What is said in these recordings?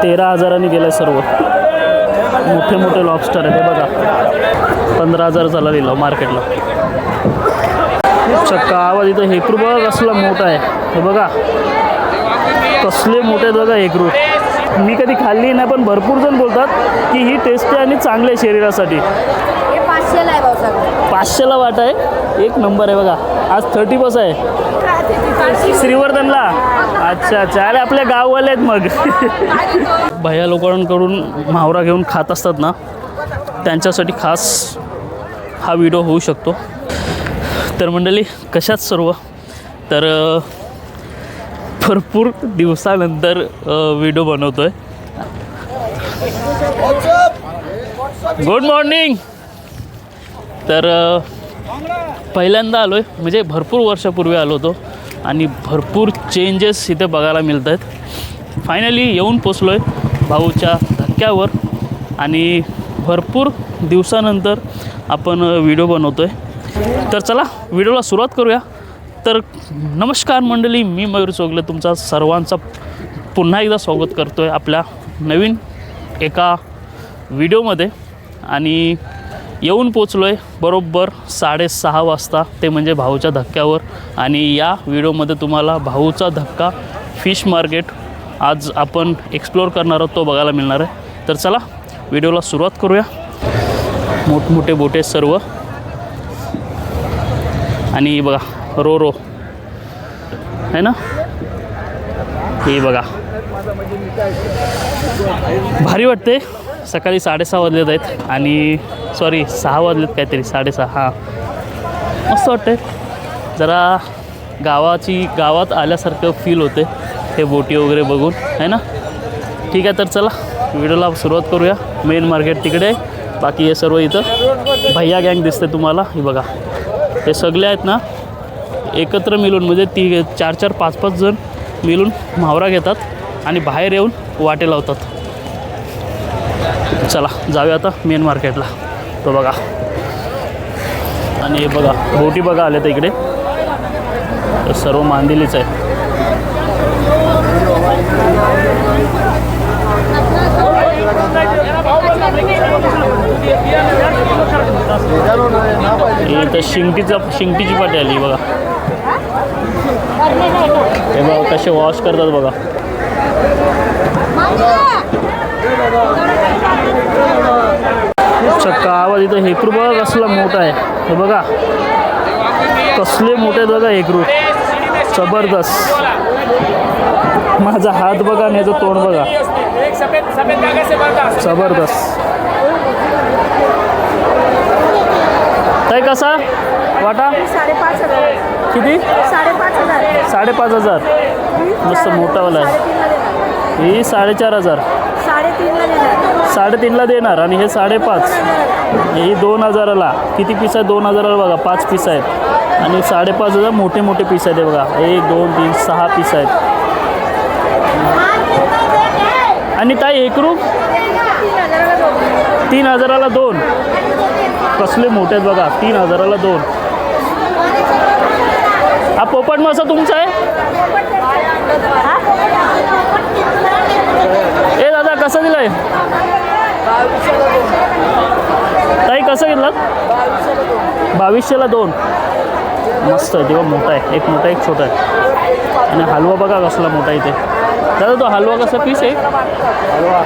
13,000 गेलं सर्व. मोठे मोठे लॉबस्टर आहे ते बघा. 15,000 झाला लिहिलं मार्केटला. चक्का आवाज इथं. हेकरू बघा कसला मोठा आहे हे बघा. कसले मोठे बघा हेकरू. मी कधी खाल्ली नाही पण भरपूर जण बोलतात की ही टेस्टी आणि चांगली आहे शरीरासाठी. 500ला वाटा आहे. एक नंबर आहे बघा. आज 30 आहे श्रीवर्धनला. अच्छा अच्छा. अरे आपल्या गाववाले आहेत मग. भैया लोकांकडून म्हावरा घेऊन खात असतात ना, त्यांच्यासाठी खास हा व्हिडिओ होऊ शकतो. तर मंडळी कशात सर्व. तर भरपूर दिवसानंतर व्हिडिओ बनवतो आहे. Good morning. तर पहिल्यांदा आलो आहे, म्हणजे भरपूर वर्षापूर्वी आलो होतो आणि भरपूर चेंजेस इथे बघायला मिळत आहेत. फायनली येऊन पोचलो आहे भाऊच्या धक्क्यावर आणि भरपूर दिवसानंतर आपण व्हिडिओ बनवतो आहे. तर चला व्हिडिओला सुरुवात करूया. तर नमस्कार मंडळी, मी मयूर चोगले तुमचा सर्वांचा पुन्हा एकदा स्वागत करतो आहे आपल्या नवीन एका व्हिडिओमध्ये. आणि येऊन पोचलो आहे बरोबर 6:30 वाजता, ते म्हणजे भाऊच्या धक्क्यावर. आणि या व्हिडिओमध्ये तुम्हाला भाऊचा धक्का फिश मार्केट आज आपण एक्सप्लोअर करणार आहोत, तो बघायला मिळणार आहे. तर चला व्हिडिओला सुरुवात करूया. मोठमोठे बोटे सर्व. आणि बघा रो है ना, हे बघा भारी वाटते. सकाळी 6:30 वाजलेत आहेत आणि सॉरी 6 वाजलेत काहीतरी, 6:30. हां मस्त वाटते. जरा गावात आल्यासारखं फील होते हे बोटी वगैरे बघून, है ना. ठीक आहे, तर चला व्हिडिओला सुरुवात करूया. मेन मार्केट तिकडे आहे, बाकी हे सर्व इथं भैया गँग दिसते तुम्हाला. हे बघा हे सगळे आहेत ना एकत्र मिळून, म्हणजे 4-4, 5-5 जण मिळून म्हावरा घेतात आणि बाहेर येऊन वाटे लावतात. चला जाऊया आता मेन मार्केटला. तो बघा. आणि हे बघा बोटी बघा आल्या तर इकडे सर्व मांदिलीच आहे. इथं शिंगटीची पाटी आली बघा. हे बघा कसे वॉश करतात बघा. चक्का आवाज इथं. हेकरू बघा कसला मोठा आहे हे बघा. कसले मोठे आहेत बघा हेकरू. जबरदस्त. माझा हात बघा आणि याचं तोंड बघा. जबरदस्त. ताई कसा वाटा? 5,500. किती? 5,500. 5,500. मस्त मोठावाला आहे. ही 4,500. 3,500ला देणार आणि हे 5,500. ही 2,000ला. किती पीस आहे? 2,000ला बघा 5 पीस आहेत आणि 5,500 मोठे मोठे पीस आहेत. हे बघा 1, 2, 3, 6 पीस आहेत. आणि ताई हेकरू 3,000ला 2. कसले मोठे आहेत बघा. 3,000ला 2. हा पोपट मासा तुमचा आहे? ए दादा कसं दिलाय? ताई कसं घेतलात? 2,200ला 2. मस्त आहे. तेव्हा मोठा आहे. एक मोठा एक छोटा आहे. आणि हलवा बघा कसला मोठा इथे. दादा तो हलवा कसा पीस आहे? हलवा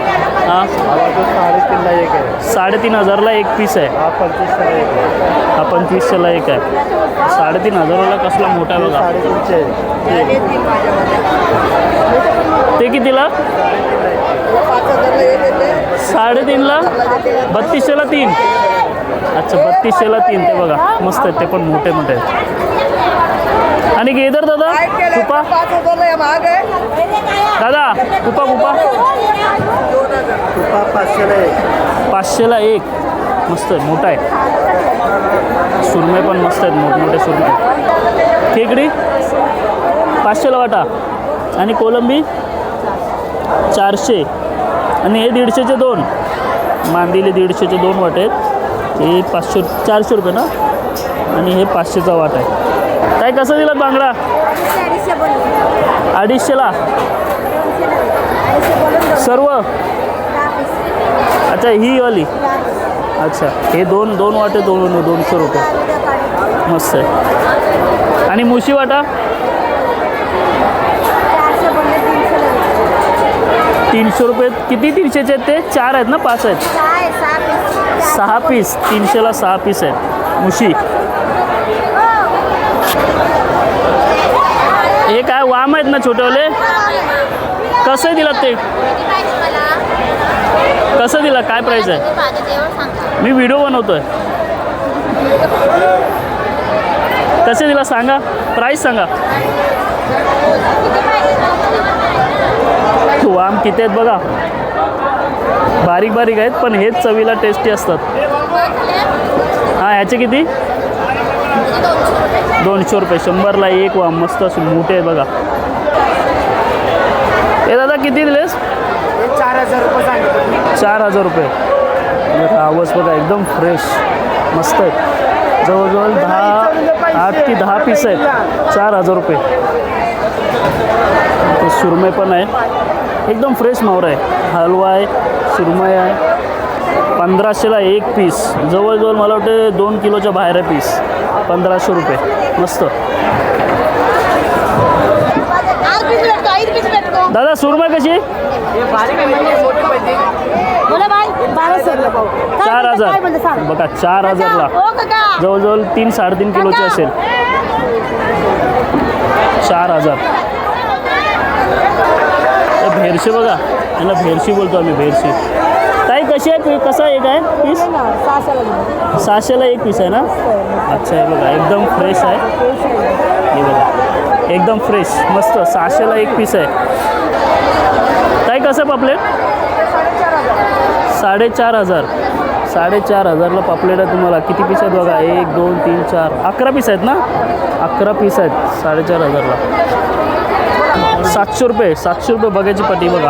हां 3,500ला एक आहे. 3,500ला एक पीस आहे. हा 2500ला एक आहे. हा 2500ला एक आहे. 3,500ला कसला मोठा आहे बघा. 3,500. ते कितीला? 3,500ला 3200ला 3. अच्छा 3200ला 3. ते बघा मस्त आहेत. ते पण मोठे मोठे आहेत. आणि गेदर दादा कुपा दादा कुपा 500ला 1. मस्त आहे. मोठा आहे. सुरमई पण मस्त आहेत. मोठमोठे सुरमई. खेकडी 500ला वाटा. आणि कोलंबी 400. आणि हे 150चे 2. मांदिले 150चे 2 वाटे आहेत. हे 400 रुपये ना. आणि हे 500चा वाट आहे. काय कसं दिलं बांगडा? 250ला. सर्व अच्छा ही वाली अच्छा हे दोन वाटे 200 रुपये मस्त आहे. आणि मुशी वाटा 300 रुपये. किती 300चे आहेत ते? 4 आहेत ना 5 आहेत? 6 पीस 300ला 6 पीस आहेत मुशी. हे काय वाम आहेत ना छोटेवाले? कसं दिलात ते? कसं दिला? काय प्राईस आहे? मी व्हिडिओ बनवतोय. कसे दिला सांगा, प्राईस सांगा. वाम किती आहेत बघा, बारीक बारीक आहेत पण हेच चवीला टेस्टी असतात. हां ह्याचे किती? 200 रुपये. 100ला एक वाम मस्त असे मोठे आहे बघा. हे दादा किती दिलेस? 4000 रुपये सांगितलं. 4000 रुपये. आवाज बघा एकदम फ्रेश मस्त आहेत. जवळजवळ 8 की 10 पीस आहेत. 4000 रुपये. ते सुरमई पण आहे एकदम फ्रेश मावरा आहे. हलवा आहे, सुरमई आहे. 1500ला एक पीस. जवळजवळ मला वाटते 2 किलोच्या बाहेर आहे पीस. 1500 रुपये मस्त. दादा सुरमई कशी? 4000 बघा. 4000ला जवळजवळ 3-3.5 किलोची असेल. 4000. भेरशी बघा, याला भेरशी बोलतो आम्ही. भेरशी ताई कशी आहे? कसं आहे काय पीस? 600ला एक पीस आहे ना. अच्छा हे बघा एकदम फ्रेश आहे. हे बघा एकदम फ्रेश मस्त. 600ला एक पीस आहे. ताई कसं पापलेट? 4500. 4500ला पापलेट आहे तुम्हाला. किती पीस आहेत बघा? 1 2 3 4 11 पीस आहेत ना. 11 पीस आहेत 4500ला. 700 रुपये. 700 रुपये बघायची पट्टी बघा.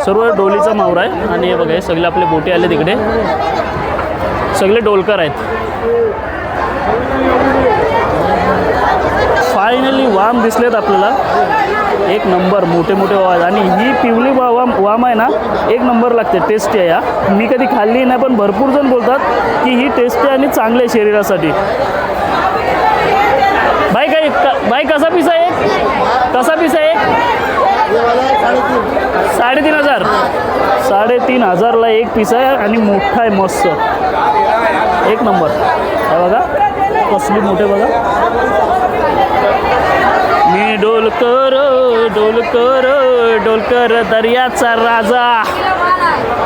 सर्व डोलीचा मावरा आहे. आणि हे बघा हे सगळे आपले बोटे आले तिकडे. सगळे डोलकर आहेत. फायनली वाम दिसलेत आपल्याला. एक नंबर मोठे मोठे वाम आहेत. आणि ही पिवली वाम आहे ना एक नंबर लागते. टेस्टी आहे. या मी कधी खाल्ली नाही पण भरपूर जण बोलतात की ही टेस्टी आणि चांगली आहे शरीरासाठी. भाई कसा पीस आहे? कसा पीस आहे? 3500. 3500ला एक पीस आहे आणि मोठा आहे मस्त. एक नंबर आहे बघा. कसली मोठे बघा. मी डोलकर डोलकर डोलकर दर्याचा राजा.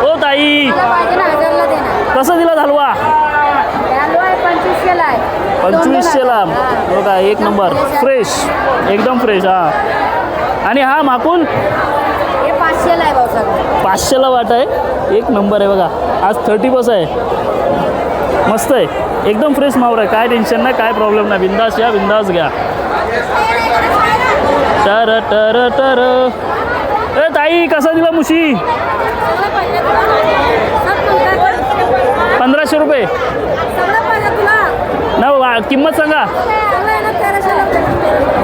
ओ ताई कसं दिला हलवा? 2500ला बघा. एक नंबर फ्रेश एकदम फ्रेश. हां आणि हा माकून 500ला वाट आहे. एक नंबर आहे बघा. आज 30 आहे. मस्त आहे एकदम फ्रेश मावर आहे. काय टेन्शन नाही, काय प्रॉब्लेम नाही. बिंदास या, बिंदास घ्या. टर टर टर. ए ताई कसा दिला मुशी? 1500 रुपये ना. किंमत सांगा.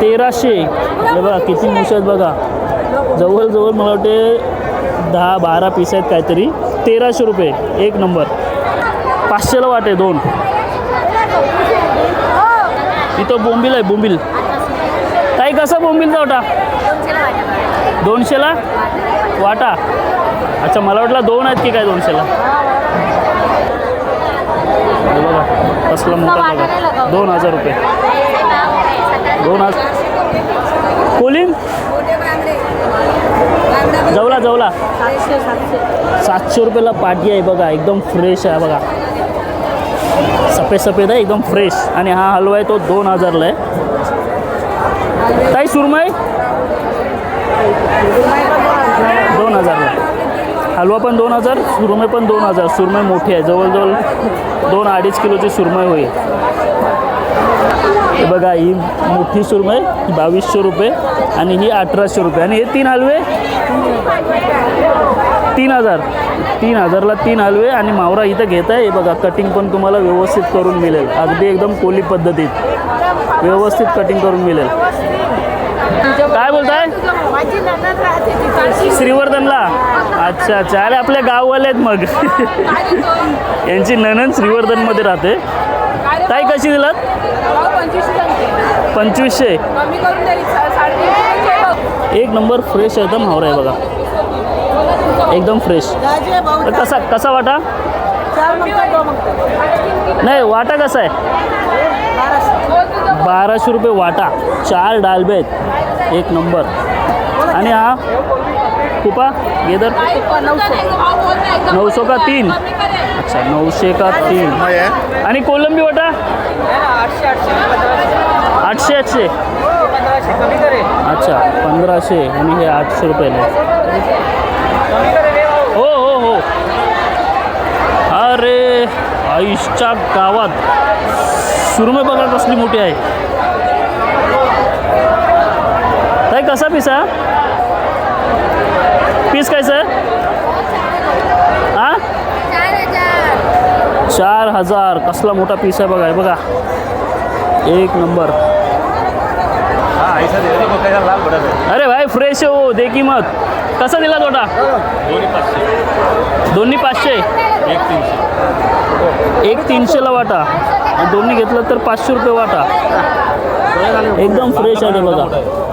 1300. हे बघा किती मुशी आहेत बघा. जवळजवळ मला वाटते 10-12 पीस आहेत काहीतरी. 1300 रुपये. एक नंबर. 500ला वाटे 2. इथं बोंबील आहे बोंबील. ताई कसा बोंबीलचा वाटा? 200ला वाटा. अच्छा मला वाटलं 2 आहेत की काय 200ला. बघा कसला मोठा बघा. 2000 रुपये. 2000. कोलिन जवला 700 रुपयाला पाटी आहे बघा. एकदम फ्रेश आहे बघा. सफेद आहे एकदम फ्रेश. आणि हा हलवा आहे तो 2000ला आहे. ताई सुरमई 2000ला. हलवा पण 2000, सुरमई पण 2000. सुरमई मोठी आहे. जवळजवळ 2-2.5 किलोची सुरमई होईल. हे बघा ही मोठी सुरमई 2200 रुपये आणि ही 1800 रुपये. आणि हे 3 हलवे 3000. 3000ला 3 हलवे. आणि मावरा इथं घेत आहे. हे बघा कटिंग पण तुम्हाला व्यवस्थित करून मिळेल. अगदी एकदम कोली पद्धतीत व्यवस्थित कटिंग करून मिळेल. काय बोलताय? माझी नणंद राहते तिथे. श्रीवर्धनला. अच्छा अच्छा, अरे आपल्या गाववाले आहेत मग. यांची नणंद श्रीवर्धनमध्ये राहते. ताई कशी दिलात? 2500. कमी करून द्यायची 350. एक नंबर फ्रेश एकदम हावरा आहे बघा, एकदम फ्रेश. तर कसा वाटा? नाही, वाटा कसा आहे? 1200 रुपये वाटा. 4 डालबे आहेत, एक नंबर. आणि हा कुपा गेदर 900 का 3. अच्छा, 900 का 3. आणि कोलंबी वाटा 800. अच्छा, 1500 आणि हे 800 रुपयाला. हो. अरे आईच्या गावात सुरमई बघा कसली मोठी आहे. ताई कसा पीस आहे? पीस कैसा आहे? हा, 4000. कसला मोठा पीस आहे बघा, हे बघा, एक नंबर. अरे भाई फ्रेश आहे हो, दे किंमत. कसा दिला तोटा? दोन्ही 500. एक 300ला वाटा, दोन्ही घेतलं तर 500 रुपये वाटा. एकदम फ्रेश आहे बघा,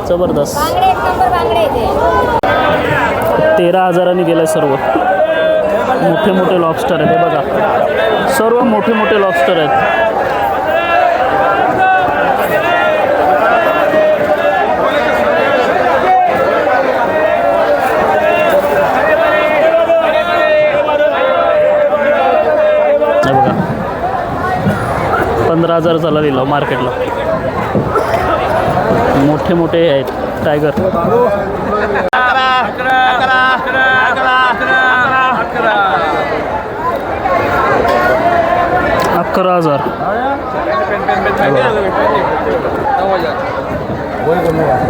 जबरदस्त. 13,000 गेलं सर्व. मोठे मोठे लॉबस्टर आहेत हे बघा, सर्व मोठे मोठे लॉबस्टर आहेत. हे बघा, 15,000 झाला लिहिलं मार्केटला. मोठे मोठे आहेत टायगर. 11,000.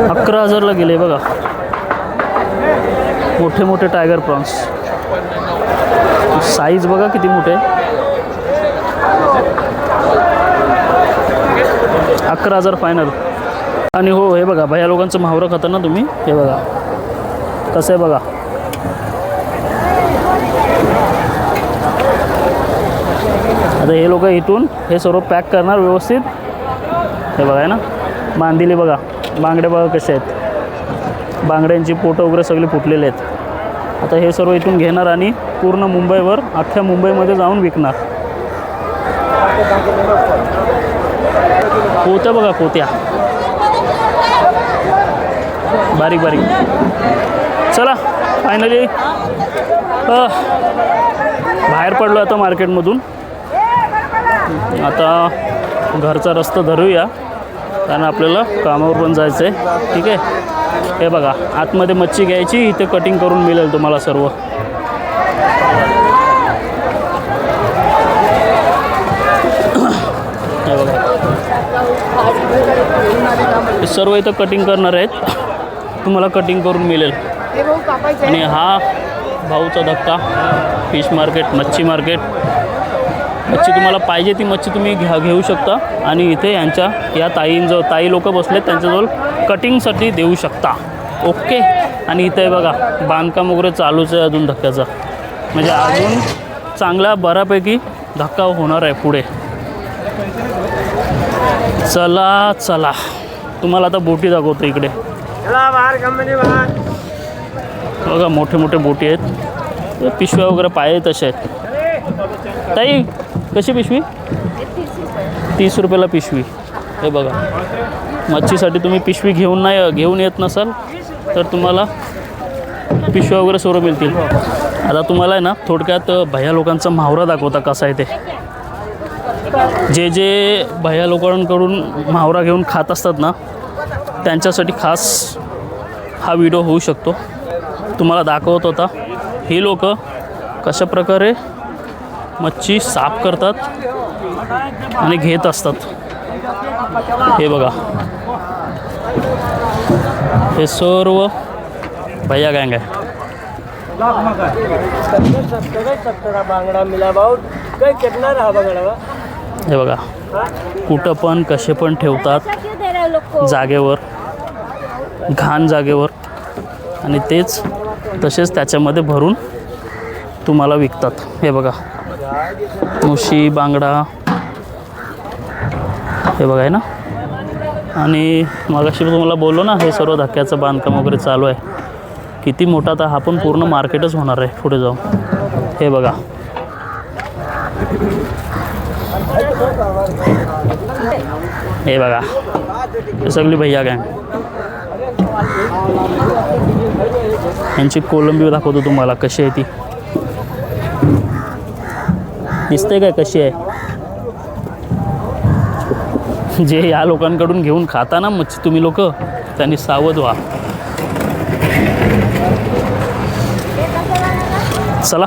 11,000ला गेले बघा, मोठे मोठे टायगर प्रॉन्स. साईज बघा किती मोठे. 11,000 फायनल. आणि हो, हे बघा भैया लोकांचं महावरं खाता ना तुम्ही, हे बघा कसं आहे बघा. आता हे लोक इथून हे सर्व पॅक करणार व्यवस्थित. हे बघा आहे ना, बांधिले बघा. बांगडे बघा कसे आहेत, बांगड्यांची पोटं वगैरे सगळे फुटलेले आहेत. आता हे सर्व इथून घेणार आणि पूर्ण मुंबईवर, अख्ख्या मुंबईमध्ये जाऊन विकणार. पोत्या बघा, पोत्या बारीक बारीक. चला फायनली बाहेर पडलो आता मार्केटमधून. आता घरचा रस्ता धरूया, कारण आपल्याला कामावर पण जायचं आहे. ठीक आहे, हे बघा आतमध्ये मच्छी घ्यायची, इथे कटिंग करून मिळेल तुम्हाला सर्व. हे बघा, हे सर्व इथं कटिंग करणार आहेत, तुम्हाला कटिंग करून मिळेल. आणि हा भाऊचा धक्का, फिश मार्केट, मच्छी मार्केट. मच्छी तुम्हाला पाहिजे ती मच्छी तुम्ही घेऊ शकता. आणि इथे यांच्या या ताई लोक बसलेत, त्यांच्याजवळ कटिंगसाठी देऊ शकता. ओके. आणि इथे बघा बांधकाम वगैरे चालूच आहे अजून धक्क्याचा, म्हणजे अजून चांगला बऱ्यापैकी धक्का होणार आहे पुढे. चला तुम्हाला आता बोटी दाखवतो इकडे. बघा मोठे मोठे बोटी आहेत, पिशव्या वगैरे पाय तसे आहेत. ताई कशी पिशवी? 30 रुपयाला पिशवी. हे बघा, मच्छीसाठी तुम्ही पिशवी घेऊन येत नसाल तर तुम्हाला पिशव्या वगैरे सर्व मिळतील. आता तुम्हाला आहे ना थोडक्यात भैया लोकांचा म्हावरा दाखवता कसा आहे ते. जे भैया लोकांकडून म्हावरा घेऊन खात असतात ना, त्यांच्यासाठी खास हा व्हिडिओ होऊ शकतो. तुम्हाला दाखवत होता ही लोक कशा प्रकारे मच्छी साफ करतात आणि घेत असतात. हे बघा, हे सर्व भैया गँग आहे. हे बघा कुठं पण कसे पण ठेवतात, जागेवर, घाण जागेवर. आणि तेच तसेच त्याच्यामध्ये भरून तुम्हाला विकतात. हे बघा, मुशी, बांगडा, हे बघा आहे ना. आणि मगाशी तुम्हाला बोललो ना, हे सर्व धक्क्याचं बांधकाम वगैरे चालू आहे. किती मोठा, आता हा पण पूर्ण मार्केटच होणार आहे पुढे जाऊन. हे बघा, हे बघा, हे सगळी भैया गँग. यांची कोलंबी दाखवतो तुम्हाला कशी आहे ती. दिसते काय कशी आहे. जे या लोकांकडून घेऊन खाता ना मच्छी तुम्ही लोक, त्यांनी सावध व्हा. चला,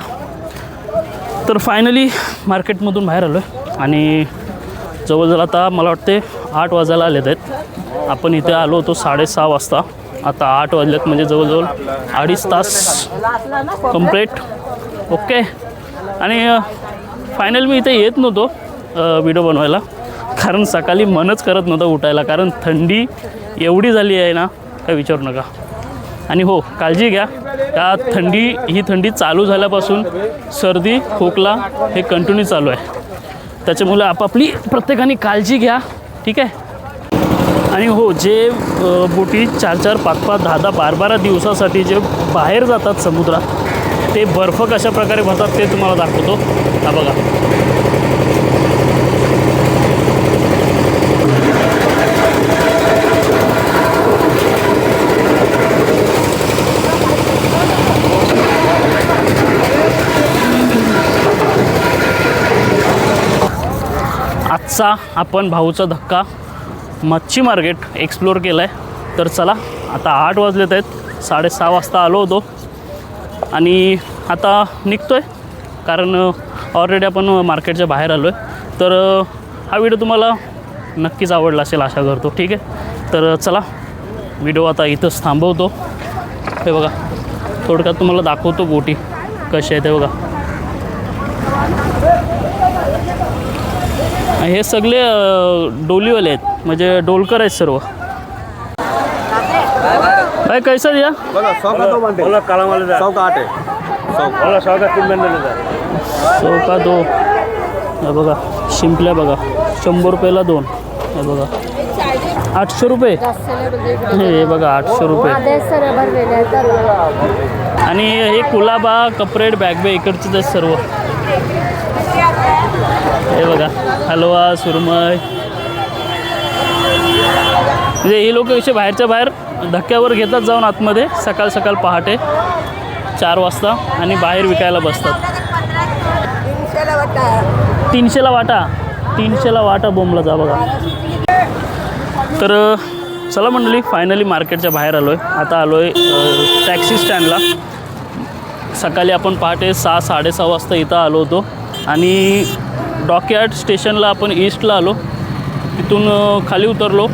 तर फायनली मार्केटमधून बाहेर आलो आहे आणि जवळजवळ आता मला वाटते 8 वाजायला आलेत आहेत. आपण इथे आलो होतो 6:30 वाजता. आता 8 वाजलेत म्हणजे जवळजवळ 2.5 तास कंप्लीट. ओके. आणि फायनल मी इथे येत नव्हतो व्हिडिओ बनवायला, कारण सकाळी मनच करत नव्हतं उठायला, कारण थंडी एवढी झाली आहे ना, काय विचारू नका. आणि हो, काळजी घ्या, का ही थंडी चालू झाल्यापासून सर्दी खोकला हे कंटिन्यू चालू आहे. त्याच्यामुळे आपापली प्रत्येकाने काळजी घ्या, ठीक आहे. आणि हो, जे बोटी 4-4, 5-5, 10-10, 12-12 दिवसासाठी जे बाहेर जातात समुद्रात, ते बर्फ कशा प्रकारे भरतात ते तुम्हाला दाखवतो. हा बघा, आजचा आपण भाऊचा धक्का मच्छी मार्केट एक्सप्लोअर केलं आहे. तर चला, आता 8 वाजलेत आहेत. 6:30 वाजता आलो होतो आणि आता निघतो आहे, कारण ऑलरेडी आपण मार्केटच्या बाहेर आलो आहे. तर हा व्हिडिओ तुम्हाला नक्कीच आवडला असेल आशा करतो, ठीक आहे. तर चला, व्हिडिओ आता इथंच थांबवतो. हे बघा, थोडक्यात तुम्हाला दाखवतो बोटी कशी आहे ते बघा. हे सगळे डोलीवाले आहेत, म्हणजे डोलकर आहेत सर्व. भाई कैसा दिया? बोला 100 का 2 बंडल, बोला काला वाले 100 का 8 है, 100 बोला 100 का 3 बंडल है, 100 का 2. हे बघा, शिंपल्या बघा, 100 रुपयाला 2. हे बघा, 800 रुपये. हे बघा, 800 रुपये. आणि हे कुलाबा, कपरेड, बॅगबे इकडचेच आहेत सर्व. हे बघा, हलवा, सुरमई. म्हणजे हे लोक असे बाहेरच्या बाहेर धक्क्यावर घेतात जाऊन आतमध्ये सकाळ सकाळ पहाटे 4 वाजता आणि बाहेर विकायला बसतात. 300ला वाटा, 300ला वाटा बोंबला जा बघा. तर चला मंडळी, फायनली मार्केटच्या बाहेर आलो आहे. आता आलो आहे टॅक्सी स्टँडला. सकाळी आपण पहाटे 6-6:30 वाजता इथं आलो होतो आणि डॉकयार्ड स्टेशनला आपण ईस्टला आलो. तिथून खाली उतरलो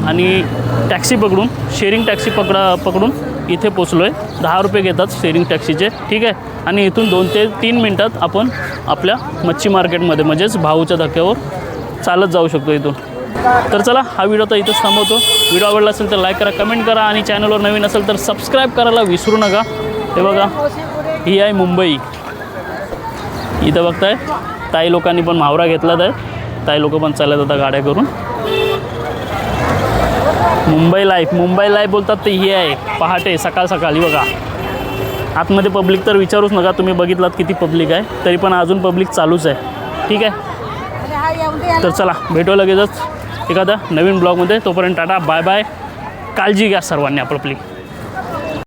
आणि टॅक्सी पकडून, शेअरिंग टॅक्सी पकडून इथे पोचलो आहे. 10 रुपये घेतात शेअरिंग टॅक्सीचे, ठीक आहे. आणि इथून 2 ते 3 मिनटात आपण आपल्या मच्छी मार्केटमध्ये, म्हणजेच भाऊच्या धक्क्यावर चालत जाऊ शकतो इथून. तर चला, हा व्हिडिओ तर इथंच थांबवतो. व्हिडिओ आवडला असेल तर लाईक करा, कमेंट करा आणि चॅनलवर नवीन असेल तर सबस्क्राईब करायला विसरू नका. हे बघा, ही आहे मुंबई. इथं बघताय, ताई लोकांनी पण म्हावरा घेतला आहे. ताई लोक पण चालत आता गाड्या करून. मुंबई लाईफ बोलतात ते ही आहे पहाटे सकाळ सकाळी बघा. आतमध्ये पब्लिक तर विचारूच नका, तुम्ही बघितलात किती पब्लिक आहे, तरी पण अजून पब्लिक चालूच आहे, ठीक आहे. तर चला, भेटू लगेचच एखाद्या नवीन ब्लॉगमध्ये. तोपर्यंत टाटा, बाय बाय. काळजी घ्या सर्वांनी आपापली.